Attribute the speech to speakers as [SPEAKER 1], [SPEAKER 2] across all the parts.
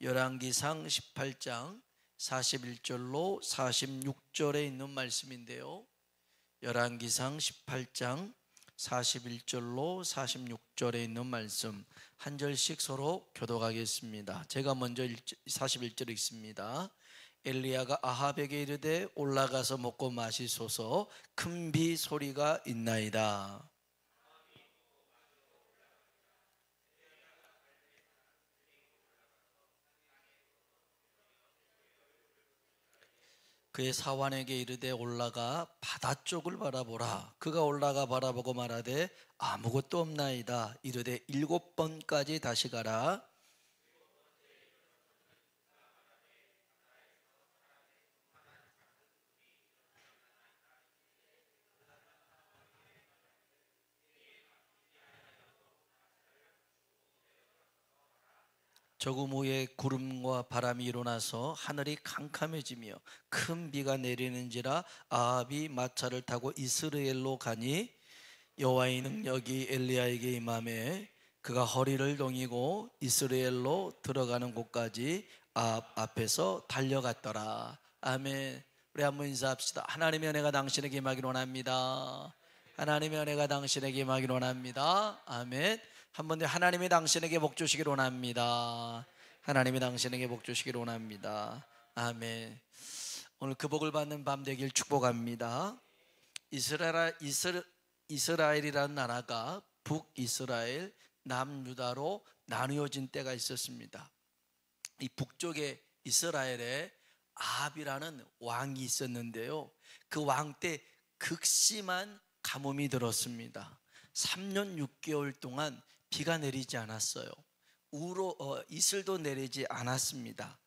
[SPEAKER 1] 열왕기상 18장 41절로 46절에 있는 말씀인데요. 열왕기상 18장 41절로 46절에 있는 말씀 한 절씩 서로 교독하겠습니다. 제가 먼저 41절 읽습니다. 엘리야가 아합에게 이르되 올라가서 먹고 마시소서, 큰 비 소리가 있나이다. 그의 사환에게 이르되 올라가 바다 쪽을 바라보라. 그가 올라가 바라보고 말하되 아무것도 없나이다. 이르되 7번까지 다시 가라. 조금 후에 구름과 바람이 일어나서 하늘이 캄캄해지며 큰 비가 내리는지라 아합이 마차를 타고 이스라엘로 가니 여호와의 능력이 엘리야에게 임하매 그가 허리를 동이고 이스라엘로 들어가는 곳까지 아합 앞에서 달려갔더라. 아멘. 우리 한번 인사합시다. 하나님의 은혜가 당신에게 임하기를 원합니다. 하나님의 은혜가 당신에게 임하기를 원합니다. 아멘. 한 번 더 하나님이 당신에게 복 주시기를 원합니다. 하나님이 당신에게 복 주시기를 원합니다. 아멘. 오늘 그 복을 받는 밤 되길 축복합니다. 이스라엘이라는 나라가 북이스라엘, 남유다로 나누어진 때가 있었습니다. 이 북쪽에 이스라엘에 아합이라는 왕이 있었는데요, 그 왕 때 극심한 가뭄이 들었습니다. 3년 6개월 동안 비가 내리지 않았어요. 이슬도 내리지 않았습니다.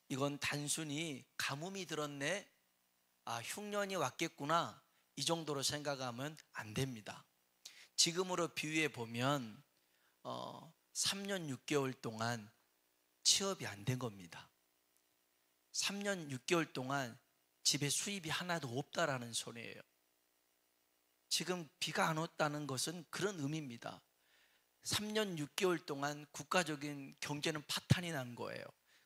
[SPEAKER 1] 이건 단순히 가뭄이 들었네, 흉년이 왔겠구나, 이 정도로 생각하면 안 됩니다. 지금으로 비유해 보면 3년 6개월 동안 취업이 안 된 겁니다. 3년 6개월 동안 집에 수입이 하나도 없다라는 소리예요. 지금 비가 안 왔다는 것은 그런 의미입니다. 3년 6개월 동안 국가적인 경제는 파탄이 난 거예요.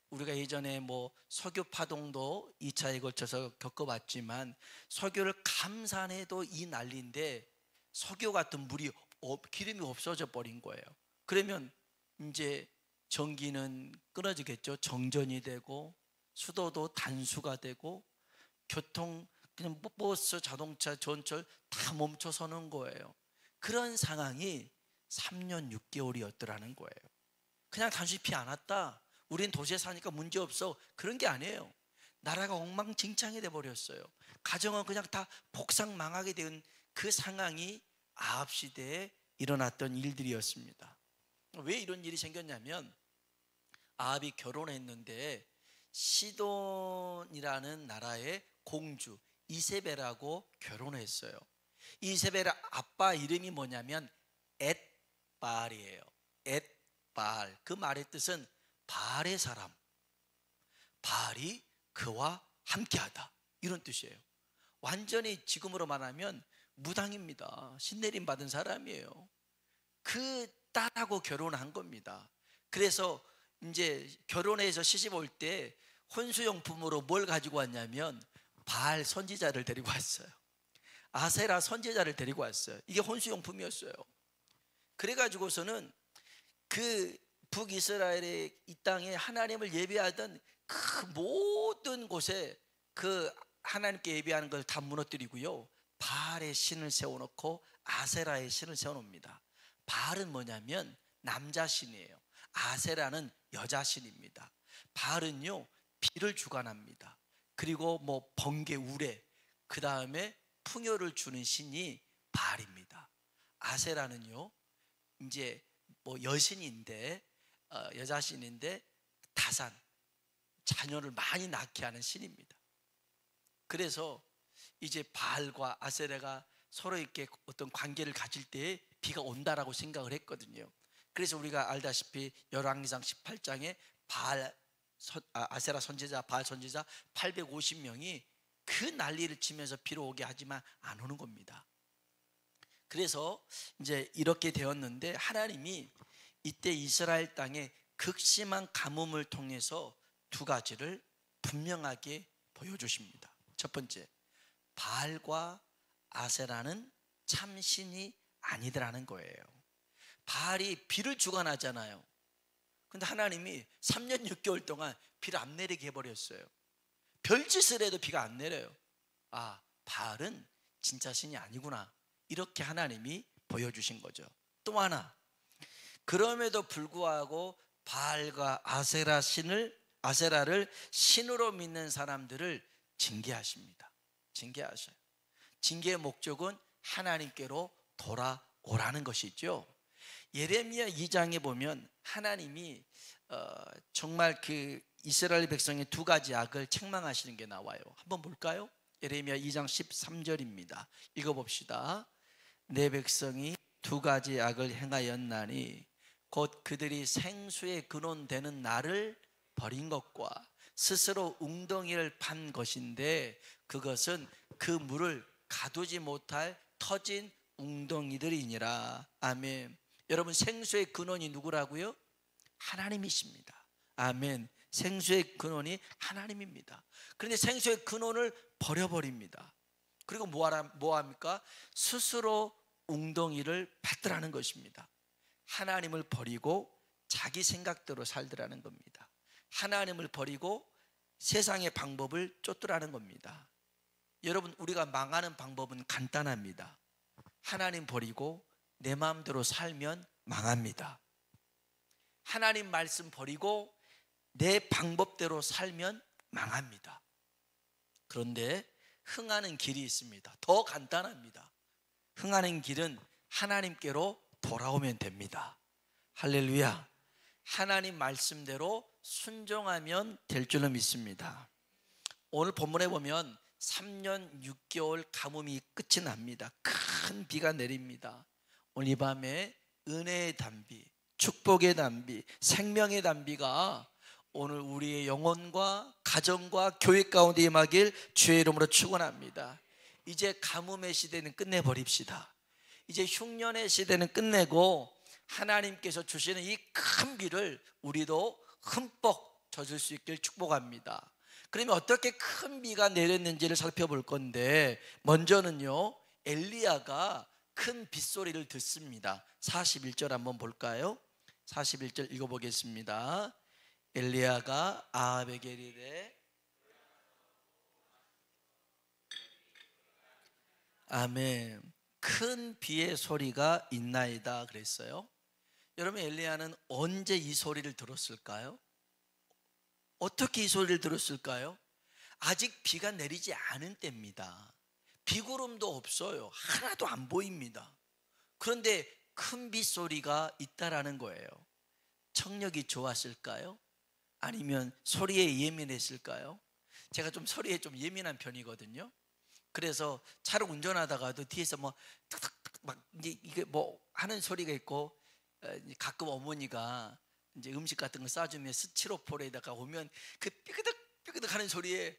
[SPEAKER 1] 우리가 예전에 석유 파동도 2차에 걸쳐서 겪어봤지만 석유를 감산해도 이 난리인데 석유 같은 기름이 없어져 버린 거예요. 그러면 이제 전기는 끊어지겠죠. 정전이 되고 수도도 단수가 되고 교통, 그냥 버스, 자동차, 전철 다 멈춰서는 거예요. 그런 상황이 3년 6개월이었더라는 거예요. 그냥 단순히 비 안 왔다, 우린 도시에 사니까 문제없어, 그런 게 아니에요. 나라가 엉망진창이 돼버렸어요. 가정은 그냥 다 폭삭망하게 된 그 상황이 아합 시대에 일어났던 일들이었습니다. 왜 이런 일이 생겼냐면 아합이 결혼했는데 시돈이라는 나라의 공주 이세벨하고 결혼했어요. 이세벨의 아빠 이름이 뭐냐면 엣바알이에요. 엣바알, 그 말의 뜻은 바알의 사람, 바알이 그와 함께하다, 이런 뜻이에요. 완전히 지금으로 말하면 무당입니다. 신내림 받은 사람이에요. 그 딸하고 결혼한 겁니다. 그래서 이제 결혼해서 시집 올 때 혼수용품으로 뭘 가지고 왔냐면 바알 선지자를 데리고 왔어요. 아세라 선지자를 데리고 왔어요. 이게 혼수용품이었어요. 그래가지고서는 그 북이스라엘의 이 땅에 하나님을 예배하던 그 모든 곳에 그 하나님께 예배하는 걸 다 무너뜨리고요, 바알의 신을 세워놓고 아세라의 신을 세워놓습니다. 바알은 뭐냐면 남자 신이에요. 아세라는 여자 신입니다. 바알은요 비를 주관합니다. 그리고 번개, 우레, 그 다음에 풍요를 주는 신이 바알입니다. 아세라는요 이제 여신인데, 여자 신인데 다산, 자녀를 많이 낳게 하는 신입니다. 그래서 이제 바알과 아세라가 서로 이렇게 어떤 관계를 가질 때에 비가 온다라고 생각을 했거든요. 그래서 우리가 알다시피 열왕기상 18장에 아세라 선지자, 바알 선지자 850명이 그 난리를 치면서 비로 오게 하지만 안 오는 겁니다. 그래서 이제 이렇게 되었는데 하나님이 이때 이스라엘 땅에 극심한 가뭄을 통해서 두 가지를 분명하게 보여주십니다. 첫 번째, 바알과 아세라는 참신이 아니더라는 거예요. 바알이 비를 주관하잖아요. 근데 하나님이 3년 6개월 동안 비를 안 내리게 해버렸어요. 별짓을 해도 비가 안 내려요. 아, 바알은 진짜 신이 아니구나, 이렇게 하나님이 보여주신 거죠. 또 하나, 그럼에도 불구하고 바알과 아세라를 신으로 믿는 사람들을 징계하십니다. 징계하셔요. 징계의 목적은 하나님께로 돌아오라는 것이죠. 예레미야 2장에 보면 하나님이 정말 그 이스라엘 백성의 두 가지 악을 책망하시는 게 나와요. 한번 볼까요? 예레미야 2장 13절입니다. 읽어봅시다. 내 백성이 두 가지 악을 행하였나니 곧 그들이 생수의 근원 되는 나를 버린 것과 스스로 웅덩이를 판 것인데 그것은 그 물을 가두지 못할 터진 웅덩이들이니라. 아멘. 여러분, 생수의 근원이 누구라고요? 하나님이십니다. 아멘. 생수의 근원이 하나님입니다. 그런데 생수의 근원을 버려버립니다. 그리고 뭐합니까? 스스로 웅덩이를 받더라는 것입니다. 하나님을 버리고 자기 생각대로 살더라는 겁니다. 하나님을 버리고 세상의 방법을 쫓더라는 겁니다. 여러분, 우리가 망하는 방법은 간단합니다. 하나님 버리고 내 마음대로 살면 망합니다. 하나님 말씀 버리고 내 방법대로 살면 망합니다. 그런데 흥하는 길이 있습니다. 더 간단합니다. 흥하는 길은 하나님께로 돌아오면 됩니다. 할렐루야. 하나님 말씀대로 순종하면 될 줄로 믿습니다. 오늘 본문에 보면 3년 6개월 가뭄이 끝이 납니다. 큰 비가 내립니다. 오늘 이 밤에 은혜의 단비, 축복의 단비, 생명의 단비가 오늘 우리의 영혼과 가정과 교회 가운데 임하길 주의 이름으로 축원합니다. 이제 가뭄의 시대는 끝내버립시다. 이제 흉년의 시대는 끝내고 하나님께서 주시는 이 큰 비를 우리도 흠뻑 젖을 수 있길 축복합니다. 그러면 어떻게 큰 비가 내렸는지를 살펴볼 건데, 먼저는요, 엘리야가 큰 빗소리를 듣습니다. 41절 한번 볼까요? 41절 읽어보겠습니다. 엘리야가 아합에게 이르되, 아멘, 큰 비의 소리가 있나이다 그랬어요. 여러분, 엘리야는 언제 이 소리를 들었을까요? 어떻게 이 소리를 들었을까요? 아직 비가 내리지 않은 때입니다. 비구름도 없어요. 하나도 안 보입니다. 그런데 큰 빗소리가 있다라는 거예요. 청력이 좋았을까요? 아니면 소리에 예민했을까요? 제가 좀 소리에 좀 예민한 편이거든요. 그래서 차를 운전하다가도 뒤에서 뭐 탁탁탁 막 이게 뭐 하는 소리가 있고, 가끔 어머니가 이제 음식 같은 거 싸주면 스티로폼에다가 오면 그 삐그덕 삐그덕 하는 소리에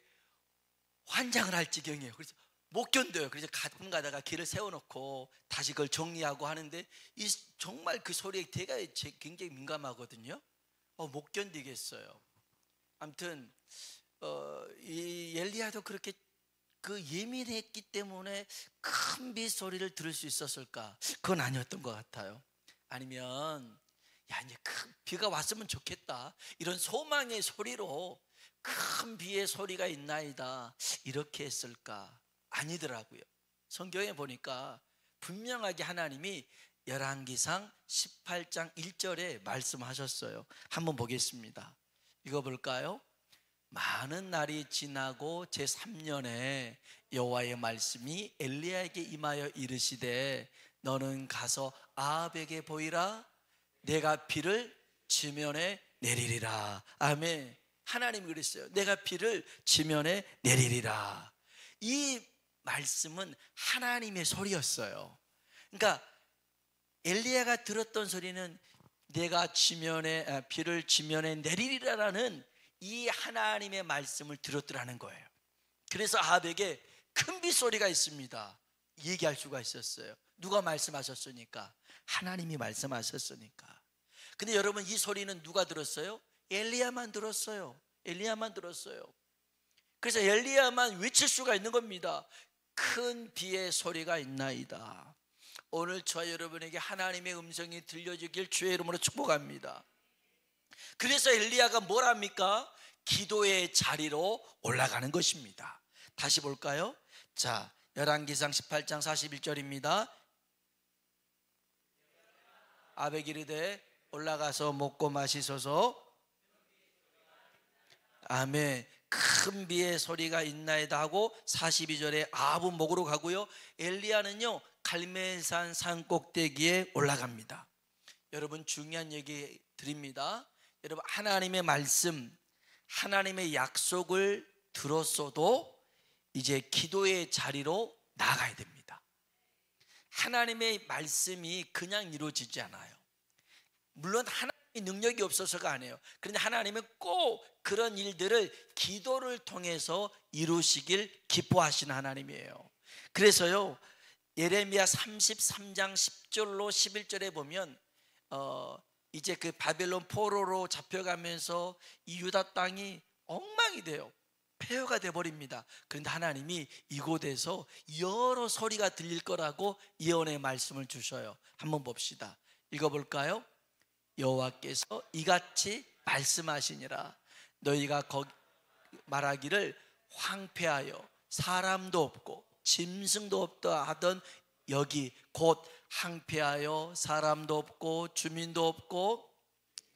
[SPEAKER 1] 환장을 할 지경이에요. 그래서 못 견뎌요. 그래서 가끔 가다가 길을 세워놓고 다시 그걸 정리하고 하는데, 정말 그 소리에 제가 굉장히 민감하거든요. 못 견디겠어요. 아무튼 이 엘리야도 그렇게 그 예민했기 때문에 큰 비 소리를 들을 수 있었을까? 그건 아니었던 것 같아요. 아니면 야, 이제 큰 비가 왔으면 좋겠다, 이런 소망의 소리로 큰 비의 소리가 있나이다, 이렇게 했을까? 아니더라고요. 성경에 보니까 분명하게 하나님이 열왕기상 18장 1절에 말씀하셨어요. 한번 보겠습니다. 읽어볼까요? 많은 날이 지나고 제3년에 여호와의 말씀이 엘리야에게 임하여 이르시되, 너는 가서 아합에게 보이라. 내가 비를 지면에 내리리라. 아멘. 하나님이 그랬어요. 내가 비를 지면에 내리리라. 이 말씀은 하나님의 소리였어요. 그러니까 엘리야가 들었던 소리는 내가 비를 지면에 내리리라라는 이 하나님의 말씀을 들었더라는 거예요. 그래서 아합에게 큰 빗소리가 있습니다, 얘기할 수가 있었어요. 누가 말씀하셨으니까? 하나님이 말씀하셨으니까. 근데 여러분, 이 소리는 누가 들었어요? 엘리야만 들었어요. 엘리야만 들었어요. 그래서 엘리야만 외칠 수가 있는 겁니다. 큰 비의 소리가 있나이다. 오늘 저와 여러분에게 하나님의 음성이 들려주길 주의 이름으로 축복합니다. 그래서 엘리야가 뭘 합니까? 기도의 자리로 올라가는 것입니다. 다시 볼까요? 자, 열왕기상 18장 41절입니다. 아벨이 이르되 올라가서 먹고 마시소서. 아멘. 큰 비의 소리가 있나이다 하고 42절에 아합은 목으로 가고요, 엘리야는요 갈멜산 산 꼭대기에 올라갑니다. 여러분, 중요한 얘기 드립니다. 여러분, 하나님의 말씀, 하나님의 약속을 들었어도 이제 기도의 자리로 나가야 됩니다. 하나님의 말씀이 그냥 이루어지지 않아요. 물론 하나님의 능력이 없어서가 아니에요. 그런데 하나님은 꼭 그런 일들을 기도를 통해서 이루시길 기뻐하시는 하나님이에요. 그래서요, 예레미야 33장 10절로 11절에 보면 이제 그 바벨론 포로로 잡혀가면서 이 유다 땅이 엉망이 돼요. 폐허가 돼버립니다. 그런데 하나님이 이곳에서 여러 소리가 들릴 거라고 예언의 말씀을 주셔요. 한번 봅시다. 읽어볼까요? 여호와께서 이같이 말씀하시니라. 너희가 말하기를 황폐하여 사람도 없고 짐승도 없다 하던 여기 곧 황폐하여 사람도 없고 주민도 없고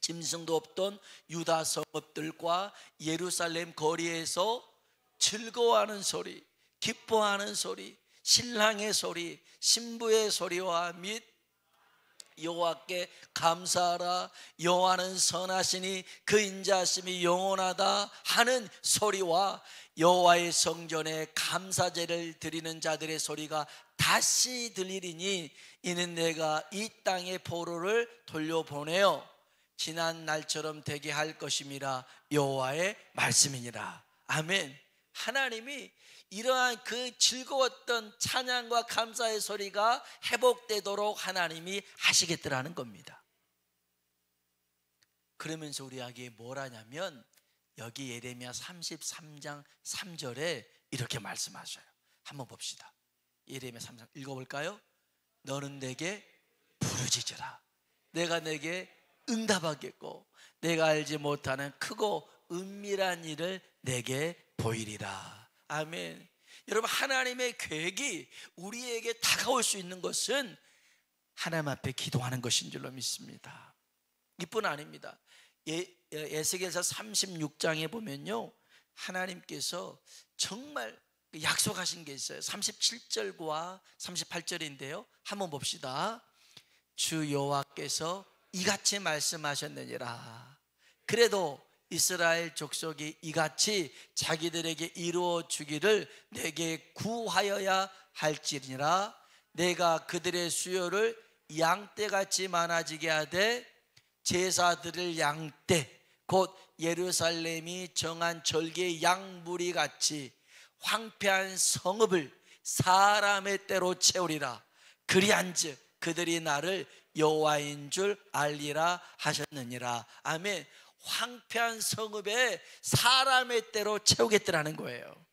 [SPEAKER 1] 짐승도 없던 유다 성읍들과 예루살렘 거리에서 즐거워하는 소리, 기뻐하는 소리, 신랑의 소리, 신부의 소리와 및 여호와께 감사하라, 여호와는 선하시니 그 인자하심이 영원하다 하는 소리와 여호와의 성전에 감사제를 드리는 자들의 소리가 다시 들리리니 이는 내가 이 땅의 포로를 돌려보내어 지난 날처럼 되게 할 것임이라 여호와의 말씀이니라. 아멘. 하나님이 이러한 그 즐거웠던 찬양과 감사의 소리가 회복되도록 하나님이 하시겠더라는 겁니다. 그러면서 우리에게 뭘 하냐면 여기 예레미야 33장 3절에 이렇게 말씀하셔요. 한번 봅시다. 예레미야 33장 읽어볼까요? 너는 내게 부르짖으라. 내가 내게 응답하겠고 내가 알지 못하는 크고 은밀한 일을 내게 보이리라. 아멘. 여러분, 하나님의 계획이 우리에게 다가올 수 있는 것은 하나님 앞에 기도하는 것인 줄로 믿습니다. 이뿐 아닙니다. 에스겔서 36장에 보면요, 하나님께서 정말 약속하신 게 있어요. 37절과 38절인데요 한번 봅시다. 주 여호와께서 이같이 말씀하셨느니라. 그래도 이스라엘 족속이 이같이 자기들에게 이루어 주기를 내게 구하여야 할지니라. 내가 그들의 수요를 양떼같이 많아지게 하되 제사들을 양떼 곧 예루살렘이 정한 절개의 양무리 같이 황폐한 성읍을 사람의 때로 채우리라. 그리한즉 그들이 나를 여호와인 줄 알리라 하셨느니라. 아멘. 황폐한 성읍에 사람의 때로 채우겠다라는 거예요.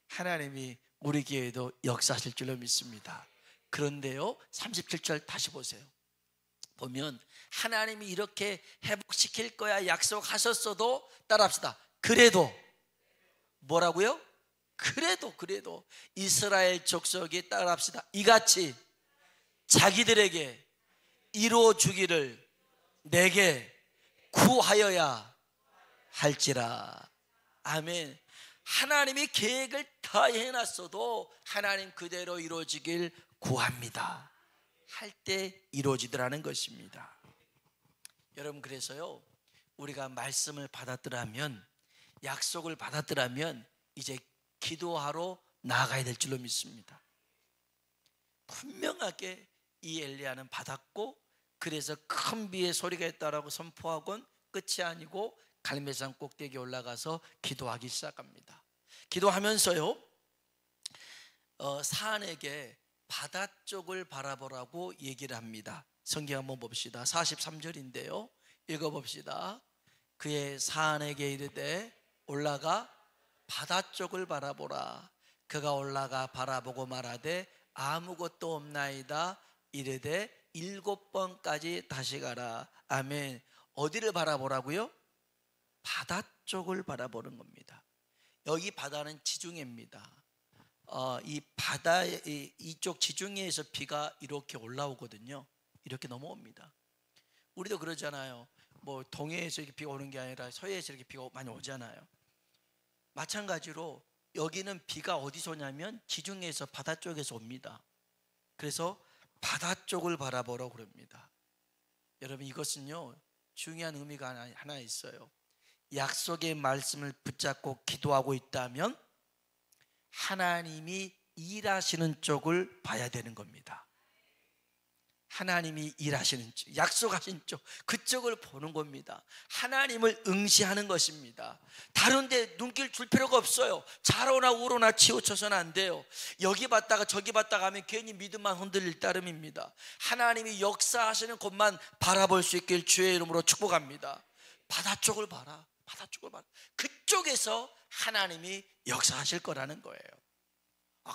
[SPEAKER 1] 하나님이 우리 교회도 역사하실 줄로 믿습니다. 그런데요 37절 다시 보세요. 보면 하나님이 이렇게 회복시킬 거야 약속하셨어도 따라합시다. 그래도 뭐라고요? 그래도 이스라엘 족속이 따라합시다. 이같이 자기들에게 이루어 주기를 내게 구하여야 할지라. 아멘. 하나님이 계획을 다 해놨어도 하나님 그대로 이루어지길 구합니다. 할 때 이루어지더라는 것입니다. 여러분, 그래서요 우리가 말씀을 받았더라면, 약속을 받았더라면 이제 기도하러 나가야 될 줄로 믿습니다. 분명하게 이 엘리야는 받았고, 그래서 큰 비의 소리가 있다라고 선포하곤 끝이 아니고 갈멜산 꼭대기에 올라가서 기도하기 시작합니다. 기도하면서요 사안에게 바다 쪽을 바라보라고 얘기를 합니다. 성경 한번 봅시다. 43절인데요 읽어봅시다. 그의 사안에게 이르되 올라가 바다 쪽을 바라보라. 그가 올라가 바라보고 말하되 아무것도 없나이다. 이르되 7번까지 다시 가라. 아멘. 어디를 바라보라고요? 바다 쪽을 바라보는 겁니다. 여기 바다는 지중해입니다. 이 바다 이쪽 지중해에서 비가 이렇게 올라오거든요. 이렇게 넘어옵니다. 우리도 그러잖아요. 뭐 동해에서 이렇게 비가 오는 게 아니라 서해에서 이렇게 비가 많이 오잖아요. 마찬가지로 여기는 비가 어디서 오냐면 지중해에서 바다 쪽에서 옵니다. 그래서 바다 쪽을 바라보라고 그럽니다. 여러분, 이것은요 중요한 의미가 하나 있어요. 약속의 말씀을 붙잡고 기도하고 있다면 하나님이 일하시는 쪽을 봐야 되는 겁니다. 하나님이 일하시는 쪽, 약속하신 쪽, 그쪽을 보는 겁니다. 하나님을 응시하는 것입니다. 다른 데 눈길 줄 필요가 없어요. 좌로나 우로나 치우쳐서는 안 돼요. 여기 봤다가 저기 봤다가 하면 괜히 믿음만 흔들릴 따름입니다. 하나님이 역사하시는 곳만 바라볼 수 있길 주의 이름으로 축복합니다. 바다 쪽을 봐라. 바다 쪽을 봐라. 그쪽에서 하나님이 역사하실 거라는 거예요.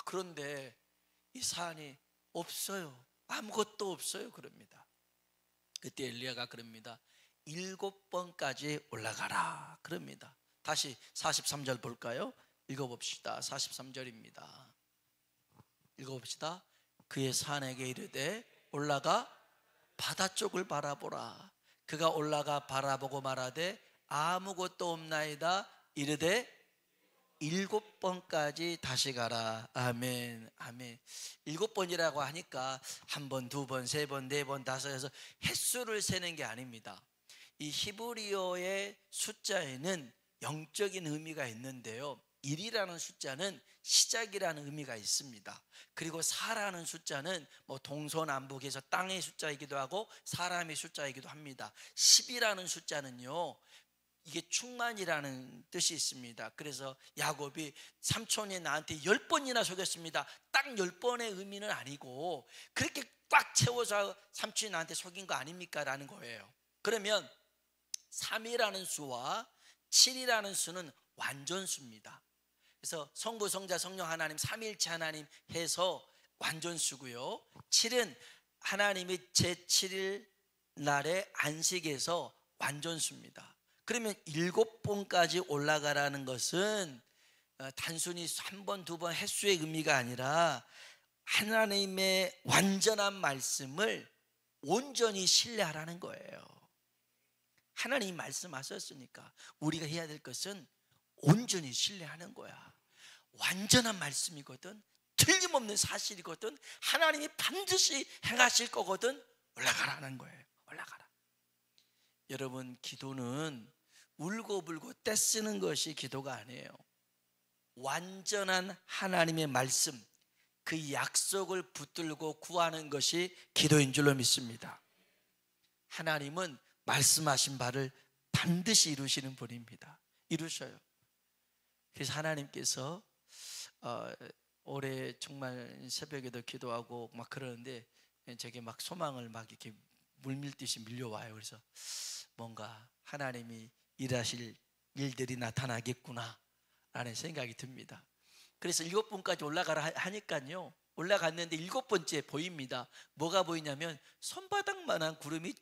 [SPEAKER 1] 그런데 이 사안이 없어요. 아무것도 없어요. 그럽니다. 그때 엘리야가 그럽니다. 7번까지 올라가라 그럽니다. 다시 43절 볼까요? 읽어봅시다. 43절입니다. 읽어봅시다. 그의 사안에게 이르되 올라가 바다 쪽을 바라보라. 그가 올라가 바라보고 말하되 아무것도 없나이다. 이르되 7번까지 다시 가라. 아멘, 아멘. 7번이라고 하니까 1번, 2번, 3번, 4번, 5에서 횟수를 세는 게 아닙니다. 이 히브리어의 숫자에는 영적인 의미가 있는데요, 1이라는 숫자는 시작이라는 의미가 있습니다. 그리고 4라는 숫자는 뭐 동서남북에서 땅의 숫자이기도 하고 사람의 숫자이기도 합니다. 10이라는 숫자는요, 이게 충만이라는 뜻이 있습니다. 그래서 야곱이 삼촌이 나한테 10번이나 속였습니다. 딱 10번의 의미는 아니고 그렇게 꽉 채워서 삼촌이 나한테 속인 거 아닙니까? 라는 거예요. 그러면 3이라는 수와 7이라는 수는 완전수입니다. 그래서 성부, 성자, 성령 하나님 삼위일체 하나님 해서 완전수고요, 7은 하나님이 제7일 날의 안식에서 완전수입니다. 그러면 7번까지 올라가라는 것은 단순히 1번, 2번 횟수의 의미가 아니라 하나님의 완전한 말씀을 온전히 신뢰하라는 거예요. 하나님이 말씀하셨으니까 우리가 해야 될 것은 온전히 신뢰하는 거야. 완전한 말씀이거든, 틀림없는 사실이거든, 하나님이 반드시 행하실 거거든. 올라가라는 거예요. 올라가라. 여러분, 기도는 울고불고 떼쓰는 것이 기도가 아니에요. 완전한 하나님의 말씀, 그 약속을 붙들고 구하는 것이 기도인 줄로 믿습니다. 하나님은 말씀하신 바를 반드시 이루시는 분입니다. 이루셔요. 그래서 하나님께서 올해 정말 새벽에도 기도하고 막 그러는데 제게 막 소망을 막 이렇게 물밀듯이 밀려와요. 그래서 뭔가 하나님이 일하실 일들이 나타나겠구나 라는 생각이 듭니다. 그래서 7번까지 올라가라 하니까요, 올라갔는데 7번째 보입니다. 뭐가 보이냐면 손바닥만한 구름이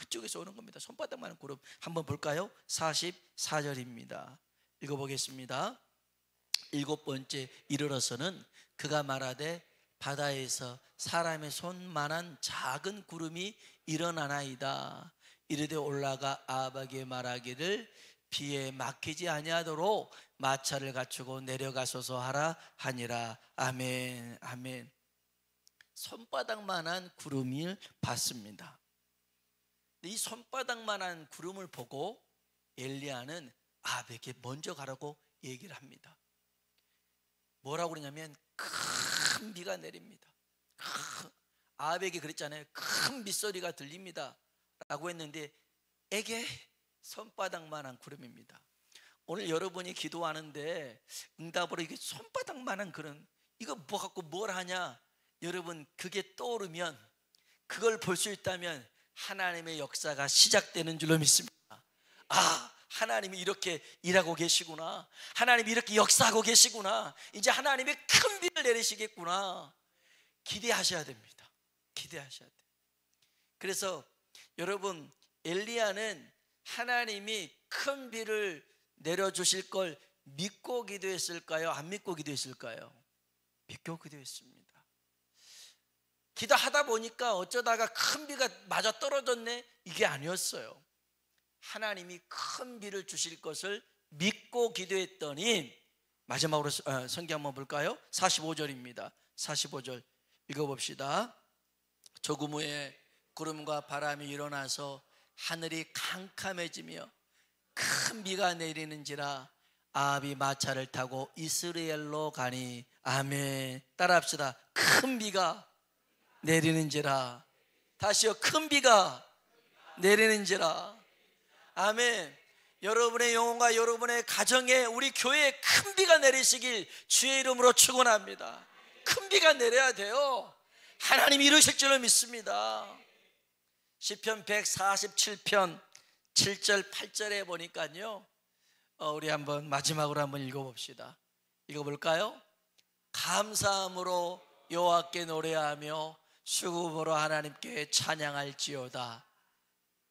[SPEAKER 1] 저쪽에서 오는 겁니다. 손바닥만한 구름 한번 볼까요? 44절입니다 읽어보겠습니다. 7번째 이르러서는 그가 말하되 바다에서 사람의 손만한 작은 구름이 일어나나이다. 이르되 올라가 아합에게 말하기를 비에 막히지 아니하도록 마차를 갖추고 내려가소서 하라 하니라. 아멘, 아멘. 손바닥만한 구름을 봤습니다. 이 손바닥만한 구름을 보고 엘리야는 아합에게 먼저 가라고 얘기를 합니다. 뭐라고 그러냐면 큰 비가 내립니다. 아합에게 그랬잖아요. 큰 빗소리가 들립니다 라고 했는데 에게 손바닥만한 구름입니다. 오늘 여러분이 기도하는데 응답으로 이게 손바닥만한 그런, 이거 뭐 갖고 뭘 하냐, 여러분 그게 떠오르면, 그걸 볼 수 있다면 하나님의 역사가 시작되는 줄로 믿습니다. 아, 하나님이 이렇게 일하고 계시구나. 하나님이 이렇게 역사하고 계시구나. 이제 하나님이 큰 비를 내리시겠구나. 기대하셔야 됩니다. 기대하셔야 돼요. 그래서 여러분, 엘리야는 하나님이 큰 비를 내려주실 걸 믿고 기도했을까요? 안 믿고 기도했을까요? 믿고 기도했습니다. 기도하다 보니까 어쩌다가 큰 비가 맞아 떨어졌네, 이게 아니었어요. 하나님이 큰 비를 주실 것을 믿고 기도했더니, 마지막으로 성경 한번 볼까요? 45절입니다 45절 읽어봅시다. 조금 후에 구름과 바람이 일어나서 하늘이 캄캄해지며 큰 비가 내리는지라 아합이 마차를 타고 이스라엘로 가니. 아멘. 따라합시다. 큰 비가 내리는지라. 다시요. 큰 비가 내리는지라. 아멘. 여러분의 영혼과 여러분의 가정에, 우리 교회에 큰 비가 내리시길 주의 이름으로 축원합니다. 큰 비가 내려야 돼요. 하나님이 이루실 줄로 믿습니다. 시편 147편 7절 8절에 보니까요, 우리 한번 마지막으로 한번 읽어봅시다. 읽어볼까요? 감사함으로 여호와께 노래하며 수금으로 하나님께 찬양할지어다.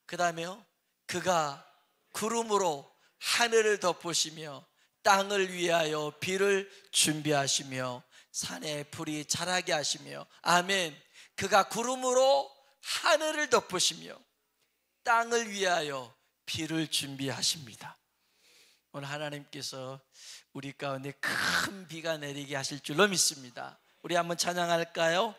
[SPEAKER 1] 그 다음에요, 그가 구름으로 하늘을 덮으시며 땅을 위하여 비를 준비하시며 산에 풀이 자라게 하시며. 아멘. 그가 구름으로 하늘을 덮으시며 땅을 위하여 비를 준비하십니다. 오늘 하나님께서 우리 가운데 큰 비가 내리게 하실 줄로 믿습니다. 우리 한번 찬양할까요?